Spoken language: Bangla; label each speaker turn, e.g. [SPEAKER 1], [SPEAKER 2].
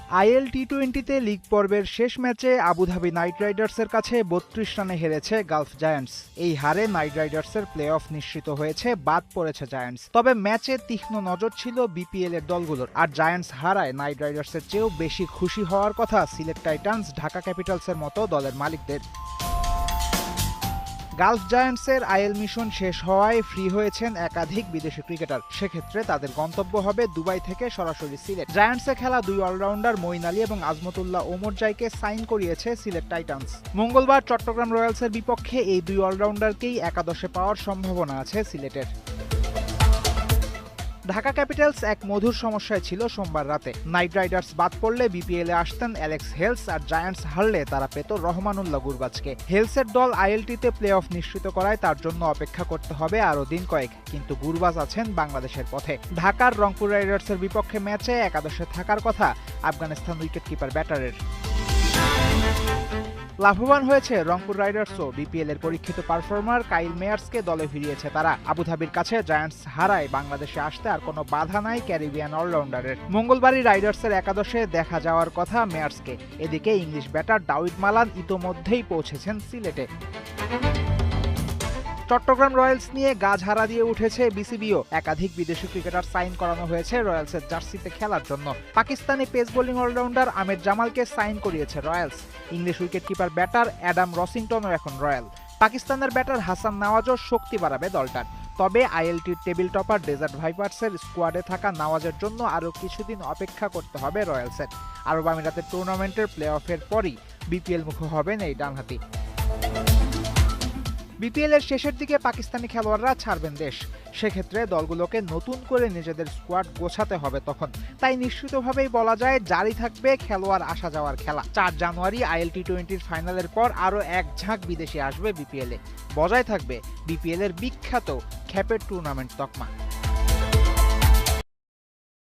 [SPEAKER 1] আইএল টি-20তে লিগ পর্বের শেষ ম্যাচে আবুধাবি নাইট রাইডার্সের কাছে ৩২ রানে হেরেছে গালফ জায়ান্টস। এই হারে নাইট রাইডার্সের প্লে অফ নিশ্চিত হয়েছে, বাদ পড়েছে জায়ান্টস। তবে ম্যাচে তীক্ষ্ণ নজর ছিল বিপিএল এর দলগুলোর, আর জায়ান্টস হারায় নাইট রাইডার্সের চেয়েও বেশি খুশি হওয়ার কথা সিলেট টাইটান্স, ঢাকা ক্যাপিটালসের মতো দলের মালিকদের। গালফ জায়ান্টসের আইএল মিশন শেষ হওয়ায় ফ্রি হয়েছেন একাধিক বিদেশি ক্রিকেটার। সেক্ষেত্রে তাদের গন্তব্য হবে দুবাই থেকে সরাসরি সিলেট। জায়ান্টসে খেলা দুই অলরাউন্ডার মঈন আলী এবং আজমতুল্লাহ ওমরজাইকে সাইন করিয়েছে সিলেট টাইটান্স। মঙ্গলবার চট্টগ্রাম রয়্যালসের বিপক্ষে এই দুই অলরাউন্ডারকেই একাদশে পাওয়ার সম্ভাবনা আছে সিলেটের। ঢাকা ক্যাপিটালস এক মধুর সমস্যায় ছিল সোমবার রাতে। নাইট রাইডার্স বাদ পড়লে বিপিএলে আসতেন অ্যালেক্স হেলস, আর জায়ান্টস হারলে তারা পেত রহমানুল্লাহ গুরবাজকে। হেলসের দল আইএলটিতে প্লে অফ নিশ্চিত করায় তার জন্য অপেক্ষা করতে হবে আরও দিন কয়েক, কিন্তু গুরবাজ আছেন বাংলাদেশের পথে। ঢাকার রংপুর রাইডার্সের বিপক্ষে ম্যাচে একাদশে থাকার কথা আফগানিস্তান উইকেটকিপার ব্যাটারের। লাভবান হয়েছে রংপুর রাইডার্সও। বিপিএল এর পরীক্ষিত পারফর্মার কাইল মেয়ার্সকে দলে ফিরিয়েছে তারা। আবুধাবির কাছে জায়ান্টস হারায় বাংলাদেশে আসতে আর কোনো বাধা নাই ক্যারিবিয়ান অলরাউন্ডারের। মঙ্গলবারই রাইডার্সের একাদশে দেখা যাওয়ার কথা মেয়ার্সকে। এদিকে ইংলিশ ব্যাটার দাউদ মালান ইতোমধ্যেই পৌঁছেছেন সিলেটে। চট্টগ্রাম রয়্যালস নিয়ে গাজহারা দিয়ে উঠেছে বিসিবিও। একাধিক বিদেশি ক্রিকেটার সাইন করানো হয়েছে রয়্যালসের জার্সিতে খেলার জন্য। Pakistani pace bowling allrounder Amir জামালকে সাইন করিয়েছে Royals. English wicketkeeper batter Adam রসিংটনও এখন রয়্যাল। পাকিস্তানের ব্যাটার হাসান নওয়াজও শক্তি বাড়াবে দলটার। তবে আইএলটির টেবিল টপার ডেজার্ট ভাইপার্সের স্কোয়াডে থাকা নওয়াজের জন্য আরও কিছুদিন অপেক্ষা করতে হবে রয়্যালসের। আরব আমিরাতের টুর্নামেন্টের প্লে অফের পরই বিপিএল মুখ হবেন এই ডানহাতি। বিপিএল এর শেষের দিকে পাকিস্তানি খেলোয়াড়রা ছাড়বেন দেশ। সেক্ষেত্রে দলগুলোকে নতুন করে নিজেদের স্কোয়াড গোছাতে হবে তখন। তাই নিশ্চিতভাবেই বলা যায় জারি থাকবে খেলোয়াড় আসা যাওয়ার খেলা। ৪ জানুয়ারি আইএল টি-20 ফাইনালের পর আরও এক ঝাঁক বিদেশি আসবে বিপিএলে। বজায় থাকবে বিপিএল এর বিখ্যাত খ্যাপের টুর্নামেন্ট তকমা।